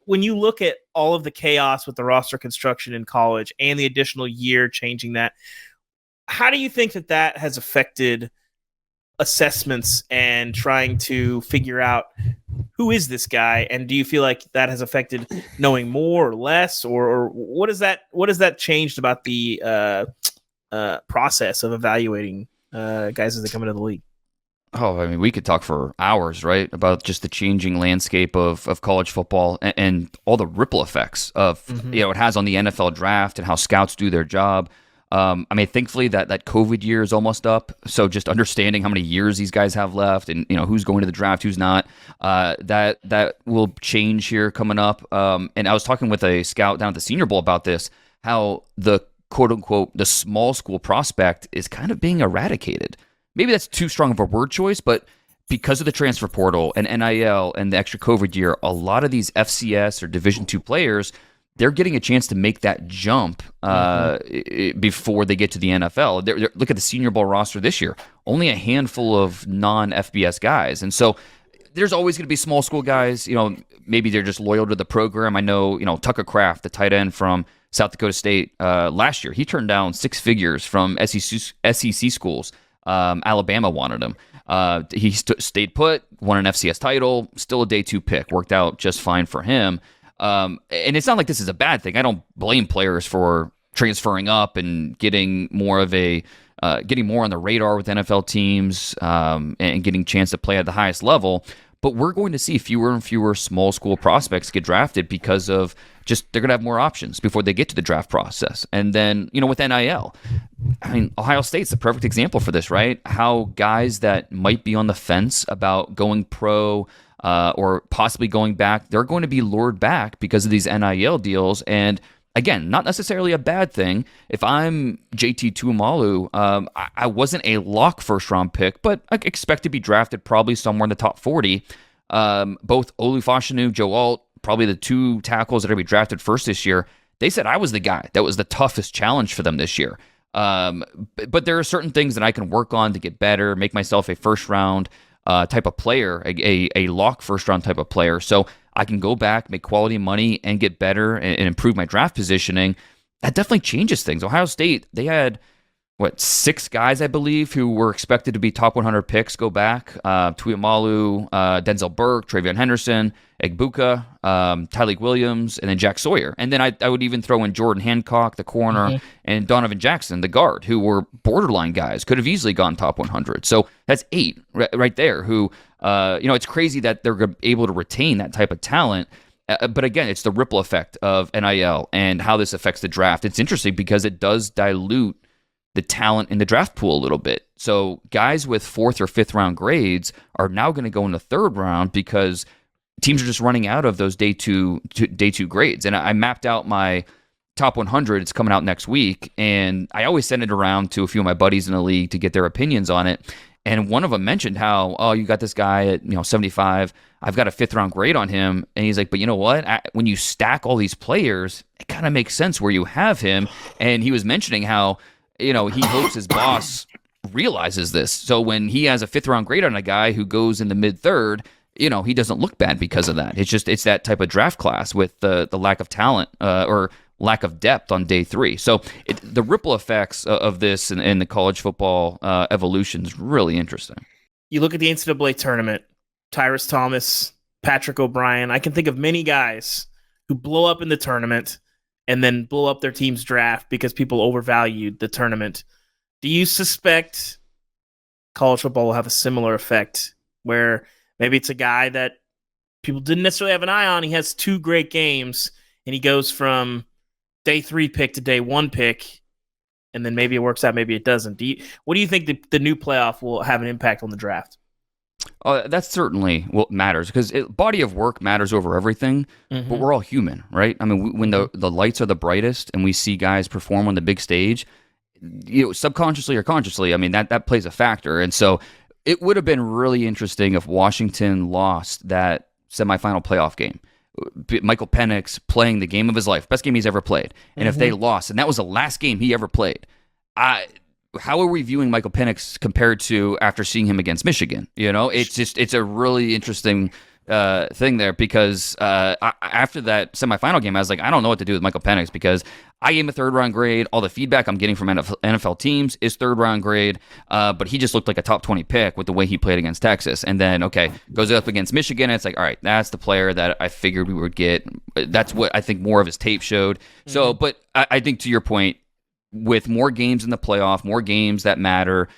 when you look at all of the chaos with the roster construction in college and the additional year changing that, how do you think that has affected assessments and trying to figure out who is this guy? And do you feel like that has affected knowing more or less, or what is that changed about the process of evaluating guys as they come into the league? Oh, I mean, we could talk for hours, right, about just the changing landscape of college football and all the ripple effects of it has on the NFL draft and how scouts do their job. I mean, thankfully that COVID year is almost up. So just understanding how many years these guys have left, and who's going to the draft, who's not, that will change here coming up. And I was talking with a scout down at the Senior Bowl about this, how the quote unquote the small school prospect is kind of being eradicated. Maybe that's too strong of a word choice, but because of the transfer portal and NIL and the extra COVID year, a lot of these FCS or Division II players, they're getting a chance to make that jump before they get to the NFL. Look at the Senior Bowl roster this year. Only a handful of non-FBS guys. And so there's always going to be small school guys. Maybe they're just loyal to the program. I know, Tucker Kraft, the tight end from South Dakota State last year, he turned down six figures from SEC schools. Alabama wanted him. He stayed put, won an FCS title, still a day 2 pick, worked out just fine for him. And it's not like this is a bad thing. I don't blame players for transferring up and getting more on the radar with NFL teams and getting a chance to play at the highest level. But we're going to see fewer and fewer small school prospects get drafted because of just they're going to have more options before they get to the draft process. And then, with NIL, I mean, Ohio State's the perfect example for this, right? How guys that might be on the fence about going pro or possibly going back, they're going to be lured back because of these NIL deals. And again, not necessarily a bad thing. If I'm JT Tuimalu, I wasn't a lock first-round pick, but I expect to be drafted probably somewhere in the top 40. Both Olufashinu, Joe Alt, probably the 2 tackles that are going to be drafted first this year, they said I was the guy that was the toughest challenge for them this year. But there are certain things that I can work on to get better, make myself a first-round type of player, a lock first-round type of player. So I can go back, make quality money, and get better and improve my draft positioning. That definitely changes things. Ohio State, they had, 6 guys, I believe, who were expected to be top 100 picks go back. Tuimalu, Denzel Burke, Travion Henderson, Egbuka, Tyleik Williams, and then Jack Sawyer. And then I would even throw in Jordan Hancock, the corner, and Donovan Jackson, the guard, who were borderline guys, could have easily gone top 100. So that's 8 right there who, it's crazy that they're able to retain that type of talent. But again, it's the ripple effect of NIL and how this affects the draft. It's interesting because it does dilute the talent in the draft pool a little bit. So guys with 4th or 5th round grades are now going to go in the 3rd round because teams are just running out of those day two grades. And I mapped out my top 100. It's coming out next week. And I always send it around to a few of my buddies in the league to get their opinions on it. And one of them mentioned how, you got this guy at 75. I've got a 5th round grade on him. And he's like, but you know what? When you stack all these players, it kind of makes sense where you have him. And he was mentioning how, he hopes his boss realizes this. So when he has a 5th round grade on a guy who goes in the mid-3rd, he doesn't look bad because of that. It's that type of draft class with the lack of talent or lack of depth on day 3. So the ripple effects of this and the college football evolution is really interesting. You look at the NCAA tournament, Tyrus Thomas, Patrick O'Brien. I can think of many guys who blow up in the tournament and then blow up their team's draft because people overvalued the tournament. Do you suspect college football will have a similar effect where maybe it's a guy that people didn't necessarily have an eye on? He has 2 great games, and he goes from day 3 pick to day 1 pick, and then maybe it works out, maybe it doesn't. What do you think the new playoff will have an impact on the draft? That's certainly what matters because body of work matters over everything, but we're all human, right? I mean, when the lights are the brightest and we see guys perform on the big stage, subconsciously or consciously, I mean, that plays a factor. And so it would have been really interesting if Washington lost that semifinal playoff game. Michael Penix playing the game of his life, best game he's ever played. And if they lost, and that was the last game he ever played, how are we viewing Michael Penix compared to after seeing him against Michigan? It's a really interesting thing there because after that semifinal game, I was like, I don't know what to do with Michael Penix because I gave him a third-round grade. All the feedback I'm getting from NFL teams is third-round grade, but he just looked like a top 20 pick with the way he played against Texas. And then, goes up against Michigan, and it's like, all right, that's the player that I figured we would get. That's what I think more of his tape showed. Mm-hmm. So, but I think to your point, with more games in the playoff, more games that matter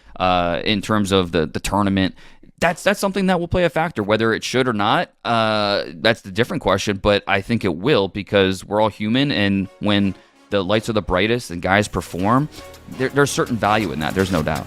in terms of the tournament, that's something that will play a factor. Whether it should or not, that's the different question. But I think it will because we're all human, and when the lights are the brightest and guys perform, there's certain value in that. There's no doubt.